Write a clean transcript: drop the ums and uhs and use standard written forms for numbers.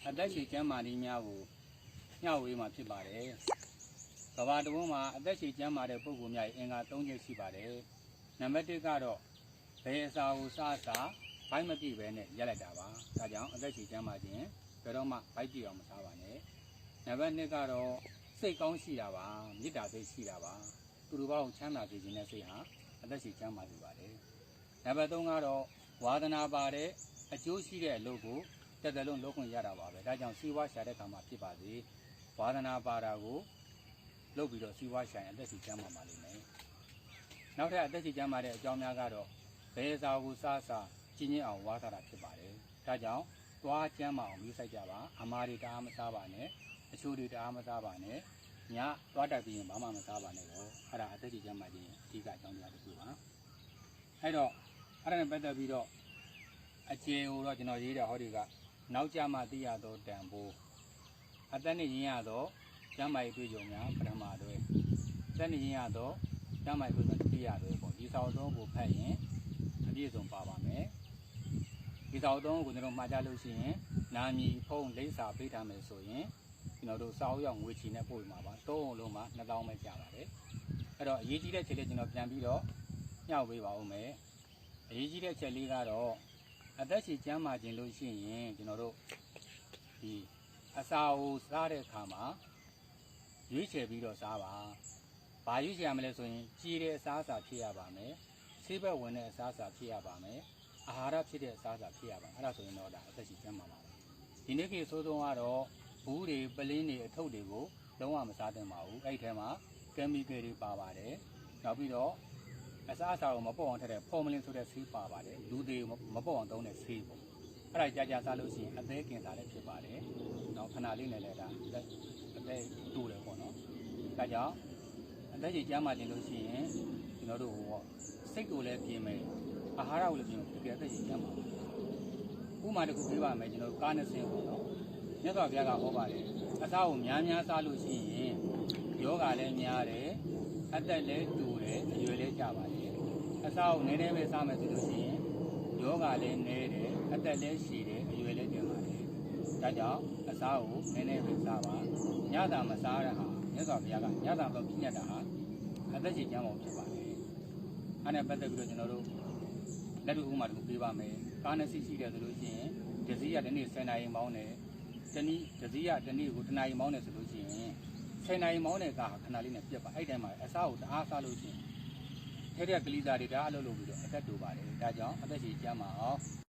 အသက်ရှည်ကျန်းမာနည်းများကိုမျှဝေမှာဖြစ်ပါတယ်။ကမ္ဘာတစ်ဝန်းမှာအသက်ရှည်ကျန်းမာတဲ့ပုဂ္ဂိုလ်များအင်္ဂါ၃ချက်ရှိပါတယ်။နံပါတ်1ကတော့ဘယ်အစာကိုစားဘိုက်မပြည့်ပဲနဲ့ရက်လိုက်တာပါ။ဒါကြောင့်အသက်ရှည်ကျန်းမာခြင်းဘယ်တော့မှဘိုက်ပြည့်အောင်မစားပါနဲ့။နံပါတ်2ကတော့စိတ်ကောင်းရှိတာပါ။မေတ္တာစိတ်ရှိတာပါ။သူတို့ဘာကိုချမ်းသာစေခြင်းနဲ့စိတ်ဟာအသက်ရှည်ကျန်းမာစေပါတယ်။နံပါတ်3ကတော့ဝါသနာပါတဲ့အကျိုးရှိတဲ့အလုပ်ကိုတက်တယ်လို့လုပ်ခွင့်ရတာပါပဲဒါကြောင့်စီးပွားရှာတဲ့ခါမှာဖြစ်ပါစေဝါသနာပါတာကိုလုပ်ပြီးတော့စီးပွားရှာရင်အသက်ရှည်ကျန်းမာပါလိမ့်မယ်နောက်ထပ်အသက်ရှည်ကျန်းမာတဲ့အကြောင်းများကတော့ဘယ်စာကိုစားကြီးချင်းအောင်ဝါသတာဖြစ်ပါတယ်ဒါကြောင့်သွားကျန်းမာအောင်ယူဆိုင်ကြပါအမားတွေတအားမစားပါနဲ့အချို့တွေတအားမစားပါနဲ့ညသွားတက်ပြီးရင်ဘာမှမစားပါနဲ့တော့အဲ့ဒါအသက်ရှည်ကျန်းမာခြင်းအဓိကအကြောင်းတရားတစ်ခုပါအဲ့တော့အဲ့ဒါနဲ့ပတ်သက်ပြီးတော့အခြေကိုတော့ကျွန်တော်ရေးတာဟောဒီကနောက်ကြမှသိရသောတန်ဖိုးအသက်နဲ့ရင်းရသောကျမ်းမာရေးတွေ့ကြုံများပထမတွဲသက်နဲ့ရင်းရသောကျမ်းမာရေးတွေ့ကြုံသိရတွဲပေါ့ဒီစာအုပ်သုံးကိုဖတ်ရင်အပြည့်စုံပါပါမယ်ဒီစာအုပ်သုံးကိုကျွန်တော်မှားကြလို့ရှိရင်နာမည်ဖုန်းလိပ်စာပေးထားမယ်ဆိုရင်ကျွန်တော်တို့စာအုပ်ရောက်ငွေချီနဲ့ပို့မှာပါသုံးအောင်လုံးမှာ2000ပဲကျပါတယ်အဲ့တော့အရေးကြီးတဲ့ချက်လေးကျွန်တော်ပြန်ပြီးတော့ညှောက်ပေးပါဦးမယ်အရေးကြီးတဲ့ချက်လေးကတော့အသက်ရှည်ကျန်းမာခြင်းလို့ရှိရင်ကျွန်တော်တို့ဒီအစာကိုစားတဲ့အခါမှာရွေးချယ်ပြီးတော့စားပါ။ဘာရွေးချယ်ရမလဲဆိုရင်ကြီးတဲ့အစားအစာဖြစ်ရပါမယ်။ဆေးဘက်ဝင်တဲ့အစားအစာဖြစ်ရပါမယ်။အာဟာရဖြစ်တဲ့အစားအစာဖြစ်ရပါမယ်။အဲ့ဒါဆိုရင်တော့ဒါအသက်ရှည်ကျန်းမာပါမယ်။ဒီနေ့ခေတ်ဆိုးဆုံးကတော့ဘူးတွေပလင်းတွေအထုပ်တွေကိုလုံးဝမစားသင့်ပါဘူး။အဲ့ဒီထဲမှာကင်မီကယ်တွေပါပါတယ်။နောက်ပြီးတော့အစားအစာကိုမပေါ့အောင်ထည့်တဲ့ဖော်မလင်ဆိုတဲ့ဆေးပါပါတယ်လူတွေကိုမပေါ့အောင်သုံးတဲ့ဆေးပေါ့အဲ့ဒါကြာစားလို့ရှိရင်အသေးကင်တာလည်းဖြစ်ပါတယ်နောက်ခဏလေးနဲ့လည်းဒါအသေးတူတယ်ပေါ့နော်ဒါကြောင့်အသက်ကြီးကျန်းမာခြင်းလို့ရှိရင်ကျွန်တော်တို့ဟောစိတ်ကိုလည်းပြင်မယ်အာဟာရကိုလည်းပြင်မယ်တကယ်အသက်ကြီးကျန်းမာဥမာတစ်ခုပြပါမယ်ကျွန်တော်ကားနဲ့ဆင်းပေါ့နော်မြတ်စွာဘုရားကဟောပါတယ်အစားကိုများများစားလို့ရှိရင်ယောဂလည်းများတယ်အသက်လည်းတူတယ်အရွယ်လည်းကျပါတယ်အစာကိုနည်းနည်းပဲစားမယ်ဆိုလို့ရှိရင်ယောဂလည်းနည်းတယ်အသက်လည်းရှည်တယ်အရွယ်လည်းကျင်ပါတယ်ဒါကြောင့်အစာကိုနည်းနည်းပဲစားပါညတာမစားရဟာမြတ်စွာဘုရားကညတာတော့ပြညတ်တာဟာအသက်ရှည်ကျန်းမာဖြစ်ပါတယ်အဲ့နဲ့ပတ်သက်ပြီးတော့ကျွန်တော်တို့လက်တွေ့ဥပမာတစ်ခုပေးပါမယ်ကားနဲ့စီးရှိတယ်ဆိုလို့ရှိရင်ဒဇီးရဒီနေ့10နာရီမောင်းတယ်ဒဇီးရဒီနေ့ကို10နာရီမောင်းတယ်ဆိုလို့ရှိရင်10နာရီမောင်းတဲ့ကားခဏလေးနဲ့ပြတ်ပါအဲ့တိုင်းမှာအစားကိုတအားစားလို့ရှိရင်ထဲတဲ့ကလေးသားတွေဒါအလုပ်လုပ်ပြီးတော့အသက်တူပါတယ်ဒါကြောင့်အသက်ရှည်ကျန်းမာအောင်